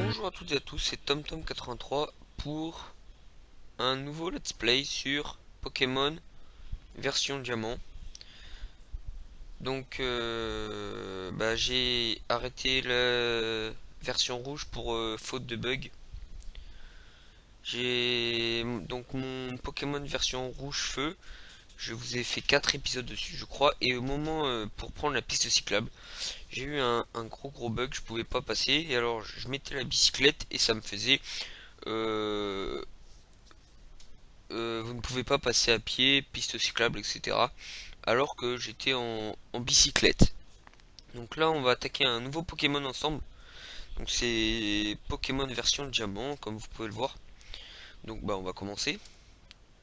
Bonjour à toutes et à tous, c'est TomTom83 pour un nouveau let's play sur Pokémon version diamant. Donc j'ai arrêté la version rouge pour faute de bug. J'ai donc mon Pokémon version rouge feu. Je vous ai fait 4 épisodes dessus je crois. Et au moment pour prendre la piste cyclable, j'ai eu un gros bug, je pouvais pas passer. Et alors je mettais la bicyclette et ça me faisait euh, vous ne pouvez pas passer à pied, piste cyclable, etc. Alors que j'étais en bicyclette. Donc là, on va attaquer un nouveau Pokémon ensemble. Donc c'est Pokémon version diamant, comme vous pouvez le voir. Donc on va commencer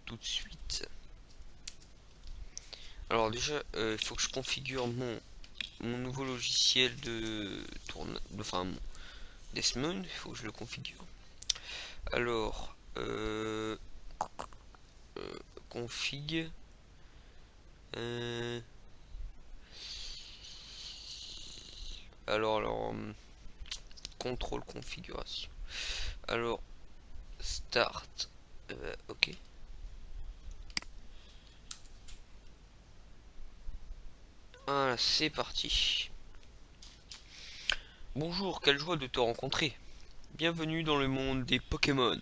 tout de suite. Alors déjà, il faut que je configure mon nouveau logiciel de tourne, enfin mon Desmond. Il faut que je le configure. Alors, config. Euh, alors, contrôle configuration. Alors, start. Ok. Voilà, c'est parti. Bonjour, quelle joie de te rencontrer. Bienvenue dans le monde des Pokémon.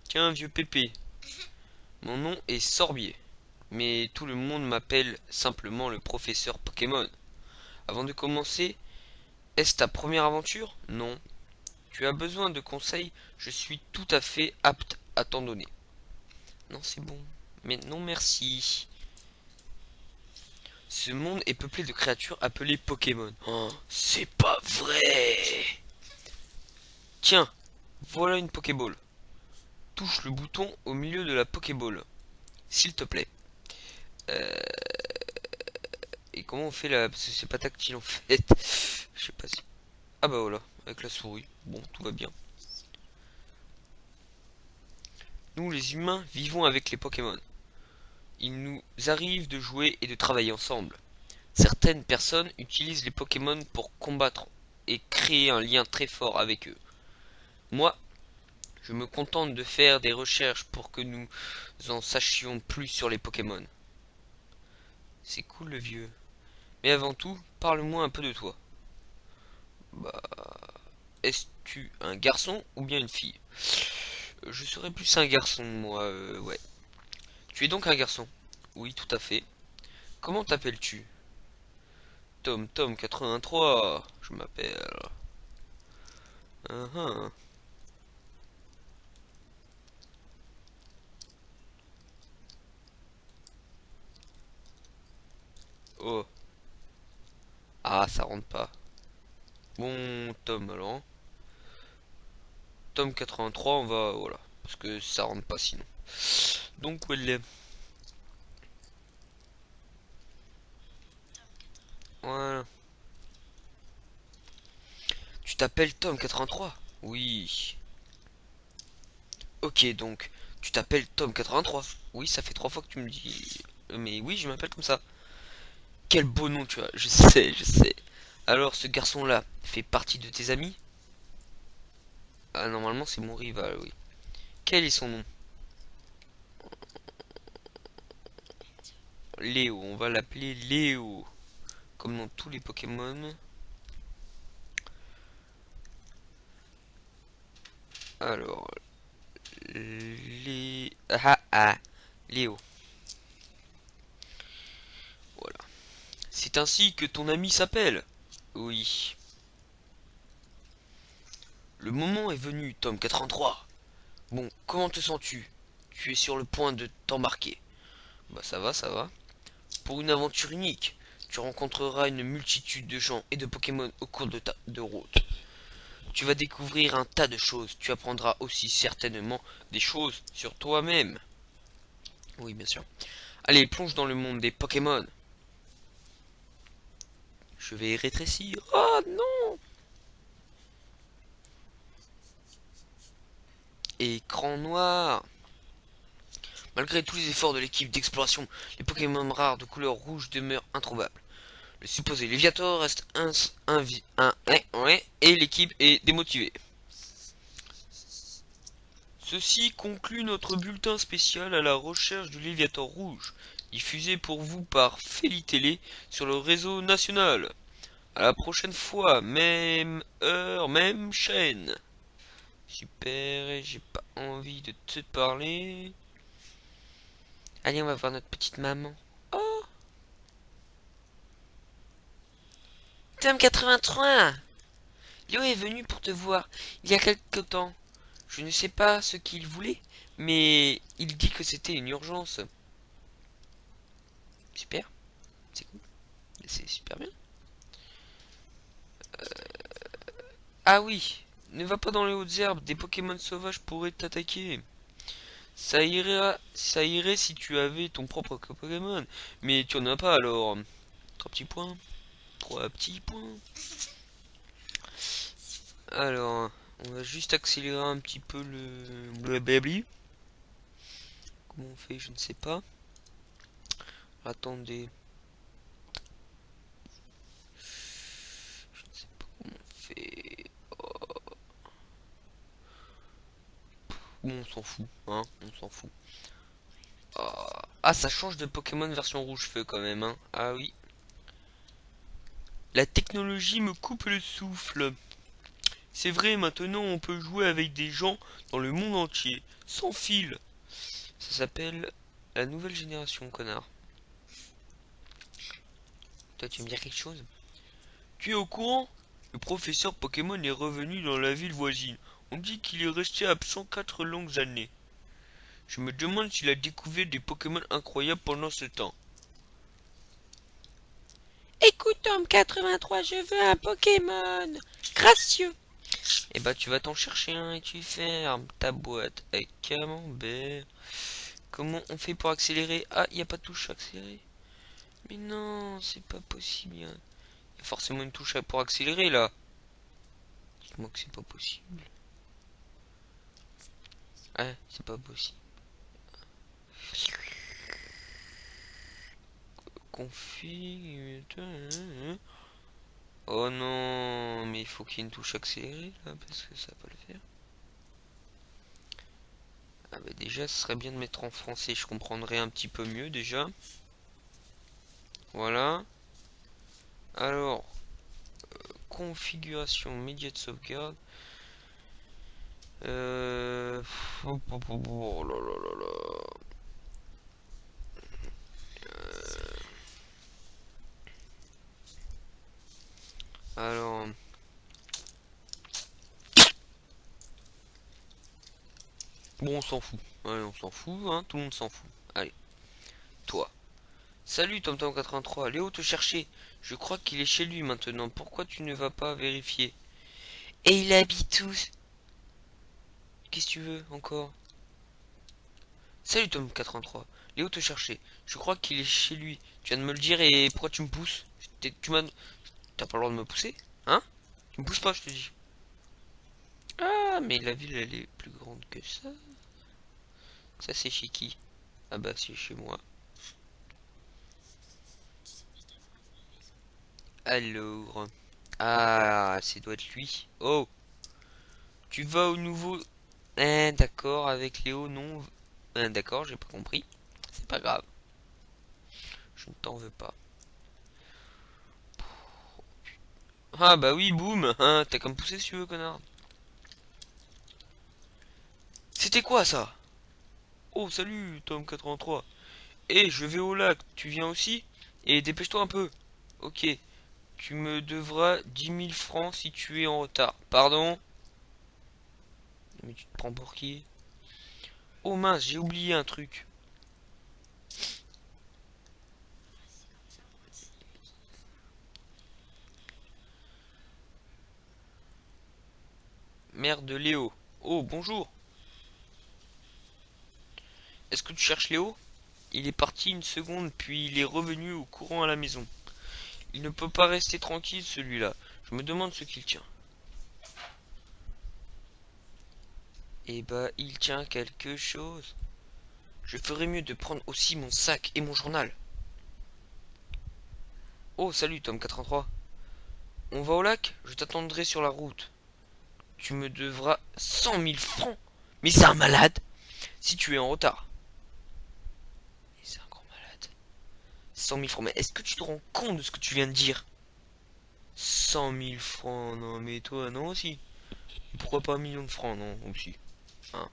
Tiens, vieux pépé. Mon nom est Sorbier, mais tout le monde m'appelle simplement le professeur Pokémon. Avant de commencer, est-ce ta première aventure? Non. Tu as besoin de conseils? Je suis tout à fait apte à t'en donner. Non, c'est bon. Mais non, merci. Ce monde est peuplé de créatures appelées Pokémon. Oh, c'est pas vrai! Tiens, voilà une Pokéball. Touche le bouton au milieu de la Pokéball, s'il te plaît. Euh, Et comment on fait là? Parce que c'est pas tactile en fait. Je sais pas si. Ah bah voilà, avec la souris. Bon, tout va bien. Nous, les humains, vivons avec les Pokémon. Il nous arrive de jouer et de travailler ensemble. Certaines personnes utilisent les Pokémon pour combattre et créer un lien très fort avec eux. Moi, je me contente de faire des recherches pour que nous en sachions plus sur les Pokémon. C'est cool le vieux. Mais avant tout, parle-moi un peu de toi. Bah, es-tu un garçon ou bien une fille? Je serais plus un garçon, moi, ouais. Tu es donc un garçon? Oui, tout à fait. Comment t'appelles-tu? Tom 83, je m'appelle. Uhum. Oh, ah, ça rentre pas. Bon, Tom, alors. Tom 83, on va, voilà. Parce que ça rentre pas sinon. Donc, ouais, voilà. Tu t'appelles Tom 83? Oui. Ok, donc, tu t'appelles Tom 83. Oui, ça fait 3 fois que tu me dis. Mais oui, je m'appelle comme ça. Quel beau nom, tu vois. Je sais, je sais. Alors, ce garçon-là fait partie de tes amis? Ah, normalement, c'est mon rival, oui. Quel est son nom? Léo, on va l'appeler Léo. Comme dans tous les Pokémon. Alors, Léo. Voilà. C'est ainsi que ton ami s'appelle? Oui. Le moment est venu, Tom 83. Bon, comment te sens-tu? Tu es sur le point de t'embarquer. Bah ça va, ça va. Pour une aventure unique, tu rencontreras une multitude de gens et de Pokémon au cours de ta de route. Tu vas découvrir un tas de choses. Tu apprendras aussi certainement des choses sur toi-même. Oui, bien sûr. Allez, plonge dans le monde des Pokémon. Je vais rétrécir. Oh non! Écran noir. Malgré tous les efforts de l'équipe d'exploration, les Pokémon rares de couleur rouge demeurent introuvables. Le supposé Léviator reste ouais, et l'équipe est démotivée. Ceci conclut notre bulletin spécial à la recherche du Léviator rouge, diffusé pour vous par Feli sur le réseau national. À la prochaine fois, même heure, même chaîne. Super, j'ai pas envie de te parler. Allez, on va voir notre petite maman. Oh, Tom 83. Léo est venu pour te voir il y a quelque temps. Je ne sais pas ce qu'il voulait, mais il dit que c'était une urgence. Super, c'est cool, c'est super bien. Ah oui, ne va pas dans les hautes herbes, des Pokémon sauvages pourraient t'attaquer. Ça irait si tu avais ton propre Pokémon, mais tu en as pas alors. Trois petits points, trois petits points. Alors, on va juste accélérer un petit peu le blablabli. Comment on fait, je ne sais pas. Attendez. Je ne sais pas comment on fait. Bon, on s'en fout, hein, on s'en fout. Ah, ça change de Pokémon version rouge feu quand même, hein. Ah oui. La technologie me coupe le souffle. C'est vrai, maintenant on peut jouer avec des gens dans le monde entier, sans fil. Ça s'appelle la nouvelle génération, connard. Toi, tu veux me dire quelque chose? Tu es au courant? Le professeur Pokémon est revenu dans la ville voisine. On dit qu'il est resté absent 4 longues années. Je me demande s'il a découvert des Pokémon incroyables pendant ce temps. Écoute, Tom 83, je veux un Pokémon gracieux. Eh bah, tu vas t'en chercher un et tu fermes ta boîte avec camembert. Comment on fait pour accélérer? Ah, il n'y a pas de touche accélérer. Mais non, c'est pas possible. Il y a forcément une touche pour accélérer là. Dites-moi que c'est pas possible. Ah, c'est pas possible. Config. Oh non, mais il faut qu'il y ait une touche accélérée là, parce que ça va pas le faire. Ah bah déjà, ce serait bien de mettre en français, je comprendrais un petit peu mieux déjà. Voilà. Alors, configuration média de sauvegarde. Oh là là là là. Alors, bon, on s'en fout. Allez, on s'en fout, hein, tout le monde s'en fout. Allez, toi. Salut TomTom83, Léo te cherchait. Je crois qu'il est chez lui maintenant. Pourquoi tu ne vas pas vérifier? Et il habite où? Qu'est-ce que tu veux encore? Salut Tom83, Léo te cherchait. Je crois qu'il est chez lui. Tu viens de me le dire et pourquoi tu me pousses? Tu m'as... T'as pas le droit de me pousser? Hein? Tu me pousses pas, je te dis. Ah, mais la ville elle est plus grande que ça. Ça c'est chez qui? Ah bah c'est chez moi. Alors... Ah, c'est doit être lui. Oh, tu vas au nouveau... d'accord, avec Léo, non. D'accord, j'ai pas compris. C'est pas grave. Je ne t'en veux pas. Ah bah oui, boum, hein, t'as comme poussé si tu veux, connard. C'était quoi ça? Oh, salut, Tom83. Eh, je vais au lac, tu viens aussi? Et dépêche-toi un peu. Ok, tu me devras 10 000 francs si tu es en retard. Pardon? Mais tu te prends pour qui? Oh mince, j'ai oublié un truc. Mère de Léo. Oh, bonjour. Est-ce que tu cherches Léo? Il est parti une seconde, puis il est revenu au courant à la maison. Il ne peut pas rester tranquille, celui-là. Je me demande ce qu'il tient. Eh bah, il tient quelque chose. Je ferais mieux de prendre aussi mon sac et mon journal. Oh, salut Tom 83. On va au lac? Je t'attendrai sur la route. Tu me devras 100 000 francs. Mais c'est un malade si tu es en retard. Mais c'est un grand malade. 100 000 francs. Mais est-ce que tu te rends compte de ce que tu viens de dire? 100 000 francs. Non, mais toi, non aussi. Pourquoi pas 1 million de francs? Non, aussi. Hein.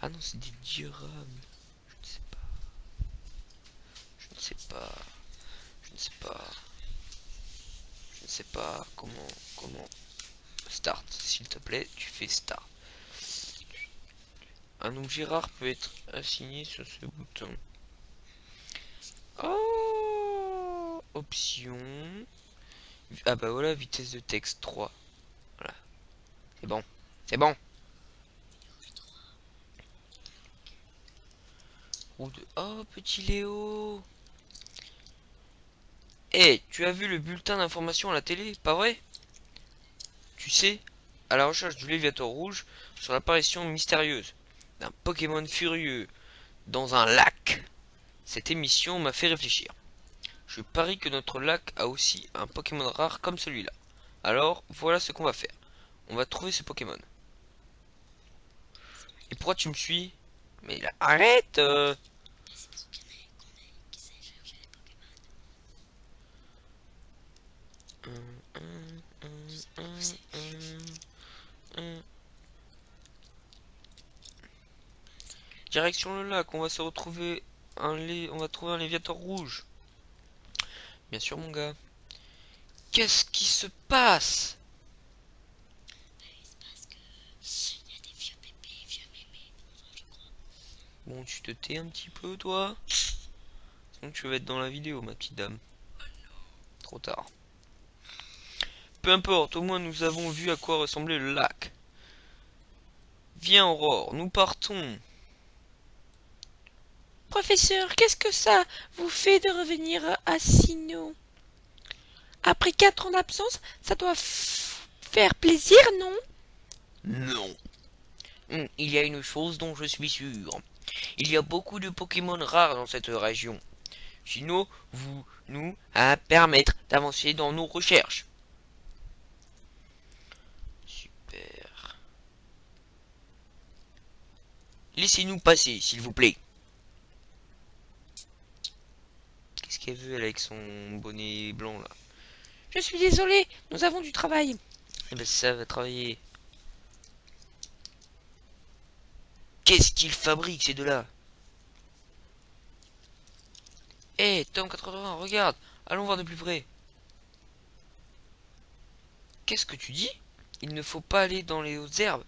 Ah non, c'est des dirhams. Je ne sais pas. Je ne sais pas. Je ne sais pas. Je ne sais pas comment. Start. S'il te plaît, tu fais start. Un objet rare peut être assigné sur ce bouton. Oh, option. Ah bah voilà, vitesse de texte 3. Voilà. C'est bon. C'est bon. Roue de... Oh, petit Léo. Eh, tu as vu le bulletin d'information à la télé, pas vrai? Tu sais, à la recherche du Léviathan rouge sur l'apparition mystérieuse d'un Pokémon furieux dans un lac. Cette émission m'a fait réfléchir. Je parie que notre lac a aussi un Pokémon rare comme celui-là. Alors, voilà ce qu'on va faire. On va trouver ce Pokémon. Et pourquoi tu me suis? Mais là, arrête Direction le lac, on va se retrouver on va trouver un Léviathan rouge. Bien sûr mon gars. Qu'est-ce qui se passe? Bon, tu te tais un petit peu toi? Sinon tu vas être dans la vidéo ma petite dame. Trop tard. Peu importe, au moins nous avons vu à quoi ressemblait le lac. Viens Aurore, nous partons. Professeur, qu'est-ce que ça vous fait de revenir à Sino? Après 4 ans d'absence, ça doit faire plaisir, non? Non. Il y a une chose dont je suis sûr. Il y a beaucoup de Pokémon rares dans cette région. Sinon, vous nous à permettre d'avancer dans nos recherches. Super. Laissez-nous passer, s'il vous plaît. Qu'est-ce qu'elle veut, elle, avec son bonnet blanc, là? Je suis désolée, nous avons du travail. Eh ben, ça va travailler. Qu'est-ce qu'ils fabriquent, ces deux-là? Hé, Tom 80, regarde. Allons voir de plus près. Qu'est-ce que tu dis? Il ne faut pas aller dans les hautes herbes.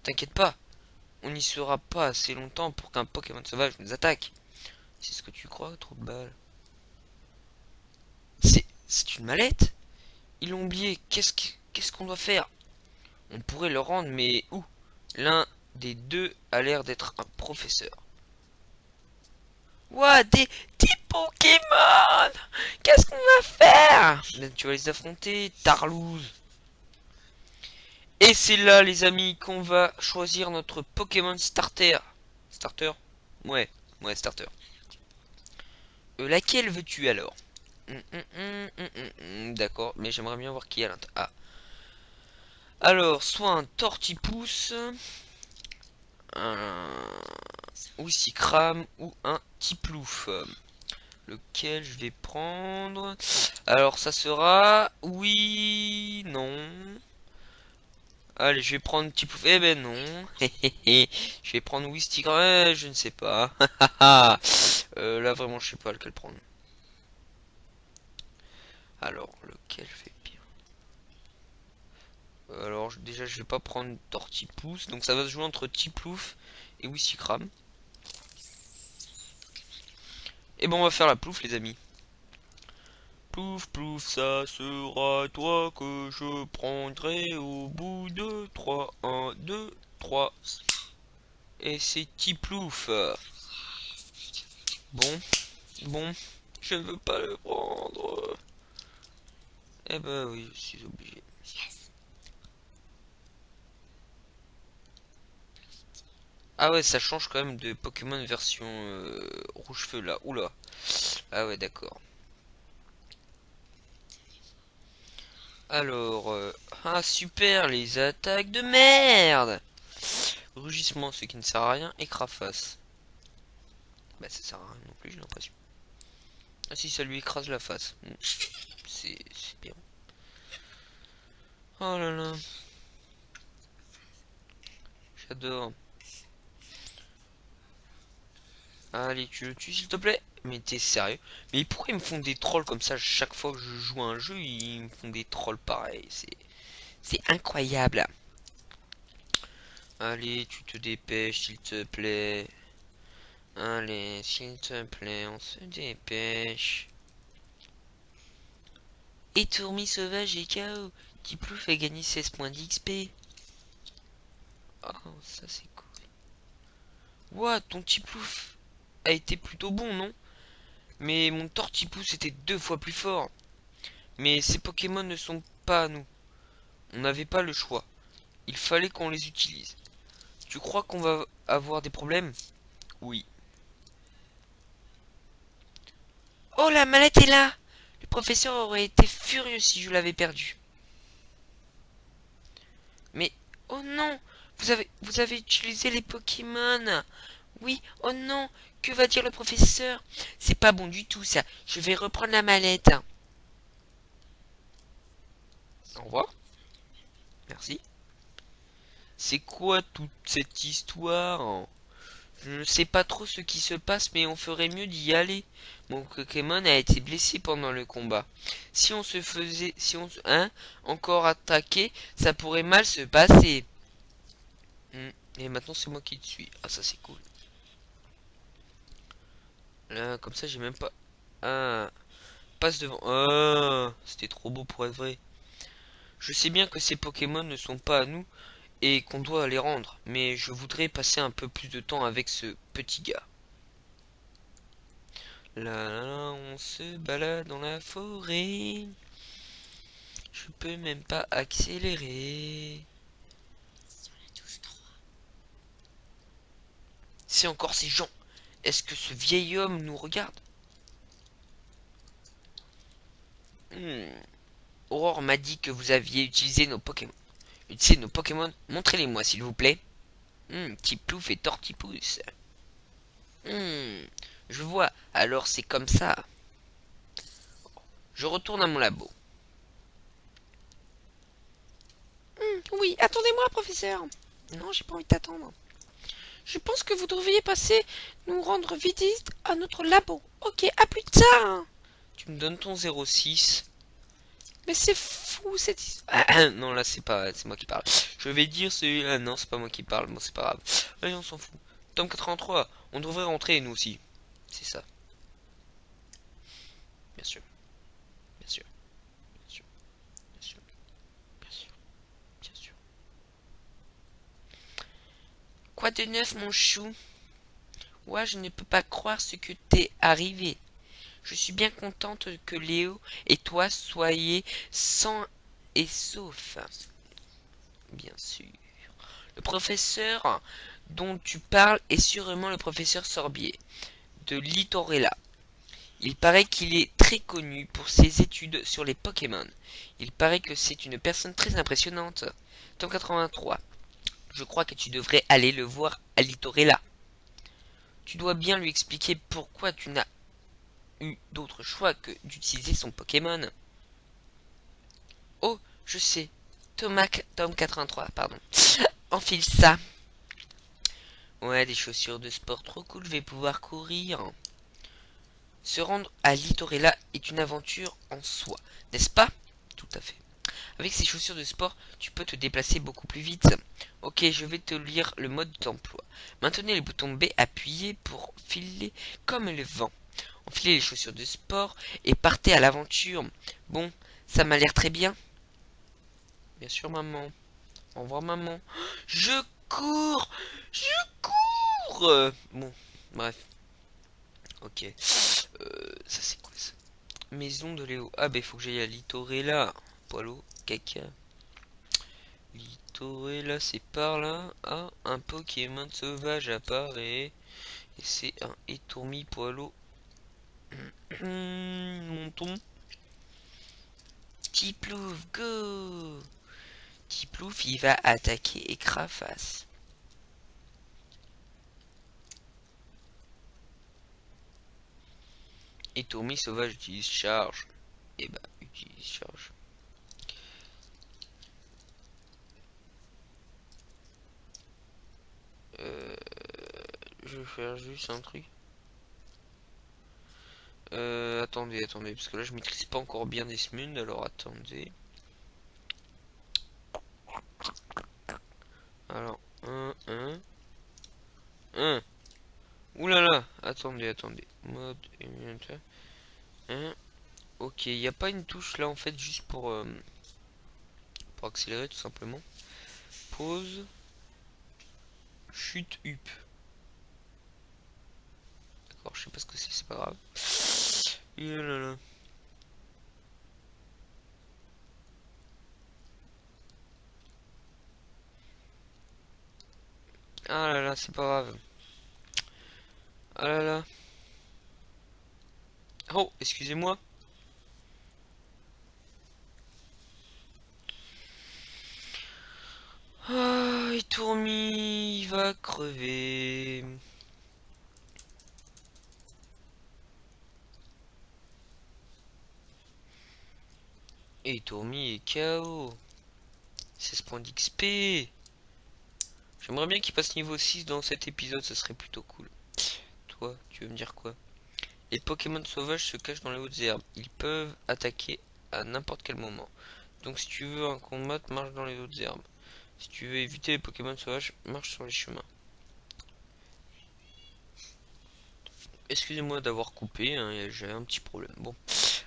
T'inquiète pas. On n'y sera pas assez longtemps pour qu'un Pokémon sauvage nous attaque. C'est ce que tu crois, trop de balles. C'est une mallette? Ils l'ont oublié. Qu'est-ce qu'on doit faire? On pourrait le rendre, mais où? L'un des deux a l'air d'être un professeur. Ouah, des Pokémon! Qu'est-ce qu'on va faire? Ben, tu vas les affronter, Tarlouse. Et c'est là, les amis, qu'on va choisir notre Pokémon Starter. Starter? Ouais, ouais, Starter. Laquelle veux-tu alors? D'accord, mais j'aimerais bien voir qui est à l'intérieur. Ah. Alors, soit un Tortipousse, un Wissikram ou un Tiplouf. Lequel je vais prendre? Alors, ça sera... Oui... Non... Allez, je vais prendre Tiplouf. Eh ben non. Je vais prendre Wistikram. Je ne sais pas. Là, vraiment, je sais pas lequel prendre. Alors, lequel fait bien? Alors, déjà, je vais pas prendre Tortipousse. Donc, ça va se jouer entre Tiplouf et Wissikram. Et bon, on va faire la plouf, les amis. Plouf, plouf, ça sera toi que je prendrai au bout de 3. 1, 2, 3. Et c'est Tiplouf. Bon, bon, je ne veux pas le prendre. Eh ben oui, je suis obligé. Ah ouais, ça change quand même de Pokémon version rouge feu là. Oula. Ah ouais, d'accord. Alors, ah super, les attaques de merde. Rugissement, ce qui ne sert à rien, et crafasse. Bah ça sert à rien non plus, j'ai l'impression. Ah si, ça lui écrase la face. C'est bien. Oh là là, j'adore. Allez, tu le tues s'il te plaît. Mais t'es sérieux? Mais pourquoi ils me font des trolls comme ça chaque fois que je joue à un jeu? Ils me font des trolls pareils. C'est incroyable. Allez, tu te dépêches s'il te plaît. Allez, s'il te plaît, on se dépêche. Et tourmis sauvage et KO. Tiplouf fait gagner 16 points d'XP. Oh, ça c'est cool. Ouah, ton Tiplouf a été plutôt bon, non? Mais mon Tortipousse était 2 fois plus fort. Mais ces Pokémon ne sont pas à nous. On n'avait pas le choix. Il fallait qu'on les utilise. Tu crois qu'on va avoir des problèmes? Oui. Oh, la mallette est là! Le professeur aurait été furieux si je l'avais perdue. Mais, oh non! Vous avez utilisé les Pokémon! Oui, oh non, que va dire le professeur? C'est pas bon du tout ça. Je vais reprendre la mallette. Au revoir. Merci. C'est quoi toute cette histoire? Je ne sais pas trop ce qui se passe, mais on ferait mieux d'y aller. Mon Pokémon a été blessé pendant le combat. Si on se faisait, si on, hein, encore attaqué, ça pourrait mal se passer. Et maintenant c'est moi qui te suis. Ah ça c'est cool. Là, comme ça j'ai même pas. Ah, passe devant. Ah, c'était trop beau pour être vrai. Je sais bien que ces Pokémon ne sont pas à nous et qu'on doit les rendre, mais je voudrais passer un peu plus de temps avec ce petit gars. Là, là, là, on se balade dans la forêt. Je peux même pas accélérer. C'est encore ces gens. Est-ce que ce vieil homme nous regarde? Aurore m'a dit que vous aviez utilisé nos Pokémon. Utilisez nos Pokémon, montrez-les-moi s'il vous plaît. Tiplouf et Tortipousse. Je vois, alors c'est comme ça. Je retourne à mon labo. Oui, attendez-moi, professeur. Non, j'ai pas envie d'attendre. Je pense que vous devriez passer nous rendre visite à notre labo. Ok, à plus tard. Tu me donnes ton 06. Mais c'est fou cette histoire. Non, là c'est pas, c'est moi qui parle. Je vais dire c'est, ah non, c'est pas moi qui parle. Bon, c'est pas grave. Allez, on s'en fout. Tome 83. On devrait rentrer nous aussi. C'est ça. Bien sûr. Bien sûr. Bien sûr. Bien sûr. Bien sûr. Bien sûr. Quoi de neuf, mon chou? Ouais, je ne peux pas croire ce que t'est arrivé. Je suis bien contente que Léo et toi soyez sains et saufs. Bien sûr. Le professeur dont tu parles est sûrement le professeur Sorbier, de Litorella. Il paraît qu'il est très connu pour ses études sur les Pokémon. Il paraît que c'est une personne très impressionnante. Tome 83. Je crois que tu devrais aller le voir à Litorella. Tu dois bien lui expliquer pourquoi tu n'as eu d'autre choix que d'utiliser son Pokémon. Oh, je sais. Tome 83, pardon. Enfile ça. Ouais, des chaussures de sport trop cool, je vais pouvoir courir. Se rendre à Litorella est une aventure en soi, n'est-ce pas? Tout à fait. Avec ces chaussures de sport, tu peux te déplacer beaucoup plus vite. Ok, je vais te lire le mode d'emploi. Maintenez le bouton B appuyé pour filer comme le vent. Enfilez les chaussures de sport et partez à l'aventure. Bon, ça m'a l'air très bien. Bien sûr, maman. Au revoir, maman. Je cours! Je cours! Bon, bref. Ok. Ça c'est quoi ça? Maison de Léo. Ah bah il faut que j'aille à Litorella. Poilo, caca. Litorella, c'est par là. Ah, un Pokémon sauvage apparaît. Et c'est un étourmi poilo. Montons. Tiplouf, go. Tiplouf, il va attaquer Écraface. Et Tourmi sauvage utilise charge. Et bah, utilise charge. Je vais faire juste un truc. Attendez, parce que là je maîtrise pas encore bien Desmond, alors attendez. Alors, un. Ouh là là, attendez. Mode émulateur. Ok, il n'y a pas une touche là en fait juste pour accélérer tout simplement. Pause. Chute up. D'accord, je sais pas ce que c'est pas grave. Et là là. Ah là là, c'est pas grave. Ah là là. Oh, excusez-moi. Ah, et Tourmi, il va crever. Et Tourmi est KO. 16 points d'XP. J'aimerais bien qu'il passe niveau 6 dans cet épisode, ça serait plutôt cool. Toi, tu veux me dire quoi? Les Pokémon sauvages se cachent dans les hautes herbes. Ils peuvent attaquer à n'importe quel moment. Donc si tu veux un combat, marche dans les hautes herbes. Si tu veux éviter les Pokémon sauvages, marche sur les chemins. Excusez-moi d'avoir coupé, hein, j'ai un petit problème. Bon,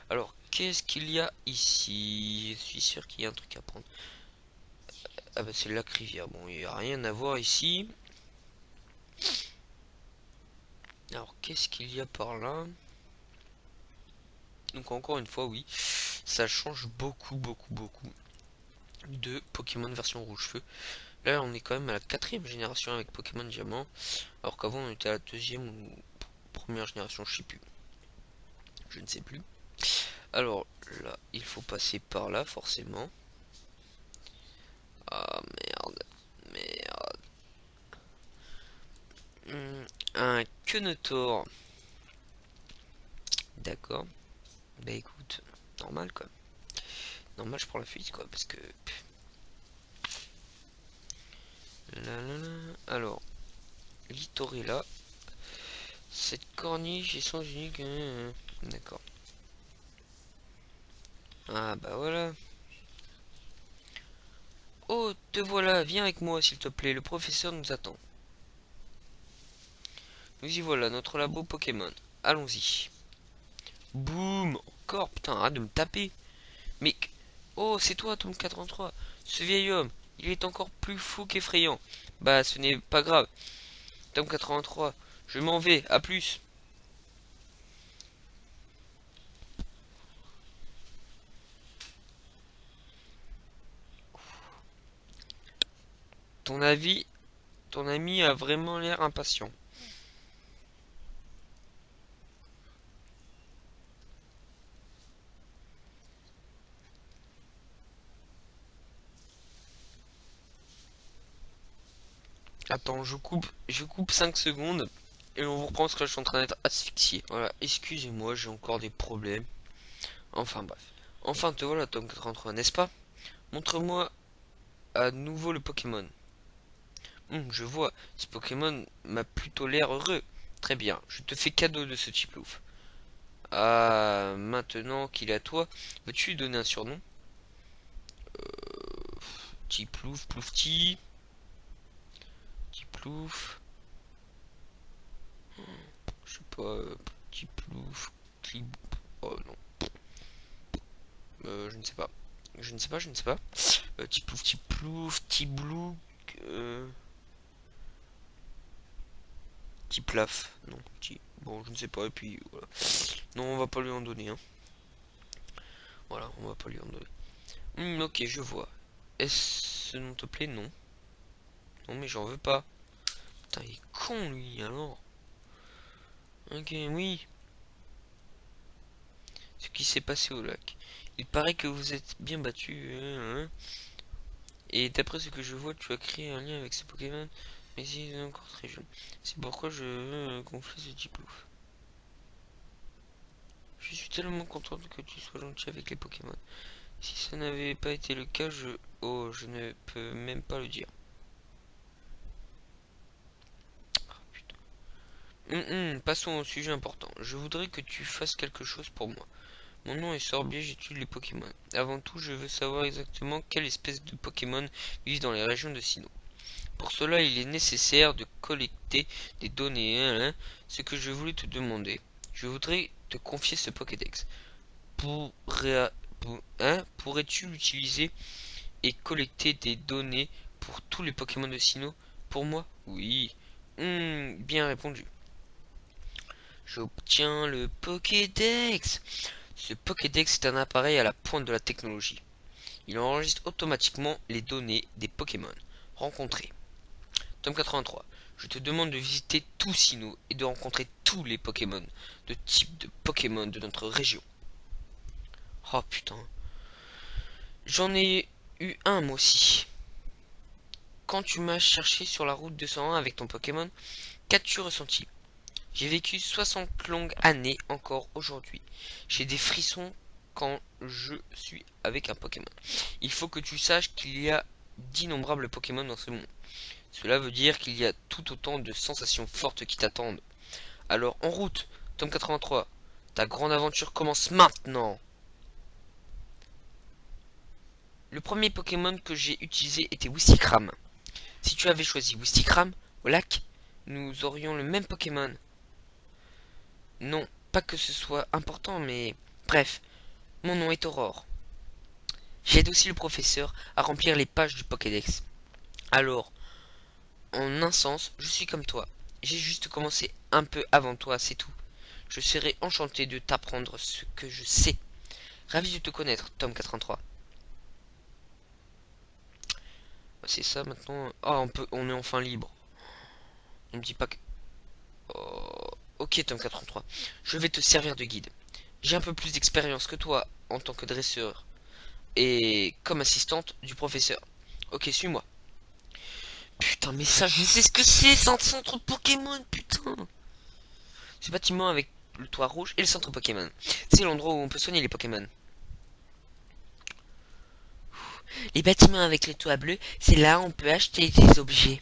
alors, qu'est-ce qu'il y a ici? Je suis sûr qu'il y a un truc à prendre. Ah bah c'est le lac rivière. Bon, il n'y a rien à voir ici. Alors, qu'est-ce qu'il y a par là? Donc encore une fois, oui, ça change beaucoup de Pokémon version rouge-feu. Là, on est quand même à la 4ème génération avec Pokémon Diamant, alors qu'avant on était à la 2ème ou première génération, je sais plus. Je ne sais plus. Alors là, il faut passer par là forcément. Ah merde, merde. Un Quenotor. D'accord. Bah écoute, normal quoi. Normal, je prends la fuite quoi, parce que. Là, là, là. Alors, Littorella. Cette corniche est sans unique. D'accord. Ah bah voilà. Oh, te voilà, viens avec moi s'il te plaît, le professeur nous attend. Nous y voilà, notre labo Pokémon. Allons-y. Boum. Encore, putain, arrête de me taper. Mais... Oh, c'est toi, Tom 83. Ce vieil homme, il est encore plus fou qu'effrayant. Bah, ce n'est pas grave. Tom 83, je m'en vais, à plus. Ton avis, ton ami a vraiment l'air impatient. Attends, je coupe 5 secondes et on vous reprend parce que là, je suis en train d'être asphyxié. Voilà, excusez-moi, j'ai encore des problèmes. Enfin bref. Enfin te voilà, Tom 83, n'est-ce pas? Montre-moi à nouveau le Pokémon. Je vois, ce Pokémon m'a plutôt l'air heureux. Très bien, je te fais cadeau de ce Tiplouf. Ah, maintenant qu'il est à toi, veux-tu lui donner un surnom? Tiplouf, Ploufti, Tiplouf, je sais pas, Tiplouf, Clip, oh non, je ne sais pas. Je ne sais pas. Tiplouf, Tiplouf, Tiblouk, Tiplaf, non, bon, je ne sais pas, et puis voilà. Non, on va pas lui en donner, hein. Voilà, on va pas lui en donner. Ok, je vois. Est-ce ce nom te plaît? Non. Non, mais j'en veux pas. Putain, il est con, lui, alors. Ok, oui. ce qui s'est passé au lac. Il paraît que vous êtes bien battu. Et d'après ce que je vois, tu as créé un lien avec ces Pokémon, mais il est encore très jeune. C'est pourquoi je veux gonfler ce Diplouf. Je suis tellement contente que tu sois gentil avec les Pokémon. Si ça n'avait pas été le cas, Oh, je ne peux même pas le dire. Oh, putain. Passons au sujet important. Je voudrais que tu fasses quelque chose pour moi. Mon nom est Sorbier, j'étudie les Pokémon. Avant tout, je veux savoir exactement quelle espèce de Pokémon vivent dans les régions de Sinnoh. Pour cela, il est nécessaire de collecter des données. Ce que je voulais te demander. Je voudrais te confier ce Pokédex. Pourrais-tu l'utiliser et collecter des données pour tous les Pokémon de Sinnoh? Pour moi? Oui. Bien répondu. J'obtiens le Pokédex. Ce Pokédex est un appareil à la pointe de la technologie. Il enregistre automatiquement les données des Pokémon rencontrés. Tome 83. Je te demande de visiter tout Sinnoh et de rencontrer tous les Pokémon de type de Pokémon de notre région. Oh putain. J'en ai eu un moi aussi. Quand tu m'as cherché sur la route 201 avec ton Pokémon, qu'as-tu ressenti? J'ai vécu 60 longues années encore aujourd'hui. J'ai des frissons quand je suis avec un Pokémon. Il faut que tu saches qu'il y a d'innombrables Pokémon dans ce monde. Cela veut dire qu'il y a tout autant de sensations fortes qui t'attendent. Alors en route, tome 83. Ta grande aventure commence maintenant. Le premier Pokémon que j'ai utilisé était Wistikram. Si tu avais choisi Wistikram au lac, nous aurions le même Pokémon. Non, pas que ce soit important, mais... Bref, mon nom est Aurore. J'aide aussi le professeur à remplir les pages du Pokédex. Alors, en un sens, je suis comme toi. J'ai juste commencé un peu avant toi, c'est tout. Je serai enchanté de t'apprendre ce que je sais. Ravi de te connaître, tome 83. C'est ça maintenant. Oh, on est enfin libre. On me dit pas que... Oh, ok, tome 83. Je vais te servir de guide. J'ai un peu plus d'expérience que toi en tant que dresseur et comme assistante du professeur. Ok, suis-moi. Putain, mais ça, je sais ce que c'est, c'est un centre Pokémon, putain. Ce bâtiment avec le toit rouge et le centre Pokémon. C'est l'endroit où on peut soigner les Pokémon. Les bâtiments avec le toit bleu, c'est là où on peut acheter des objets.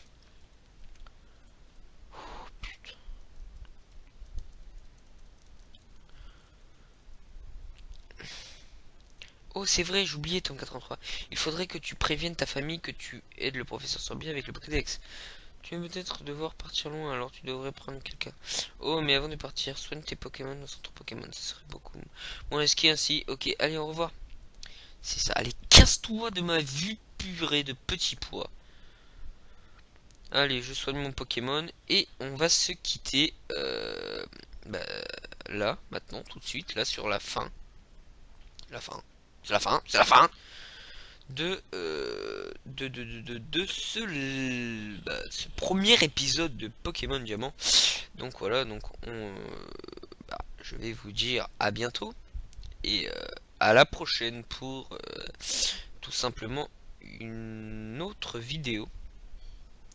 Oh, c'est vrai, j'oubliais tome 83. Il faudrait que tu préviennes ta famille que tu aides le professeur Sorbier avec le Pokédex. Tu vas peut-être devoir partir loin, alors tu devrais prendre quelqu'un. Oh, mais avant de partir, soigne tes Pokémon dans centre Pokémon, ça serait beaucoup moins risqué ainsi. Ok, allez, au revoir. C'est ça, allez, casse-toi de ma vue purée de petits pois. Allez, je soigne mon Pokémon et on va se quitter bah, là, maintenant, tout de suite, là, sur la fin. La fin. C'est la fin, c'est la fin ce premier épisode de Pokémon Diamant. Donc voilà, donc je vais vous dire à bientôt et à la prochaine pour tout simplement une autre vidéo.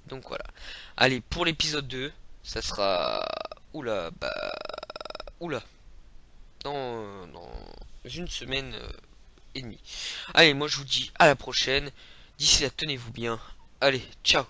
Donc voilà. Allez, pour l'épisode 2, ça sera... Oula, Oula. Dans une semaine et demie. Allez, moi je vous dis à la prochaine. D'ici là, tenez-vous bien. Allez, ciao.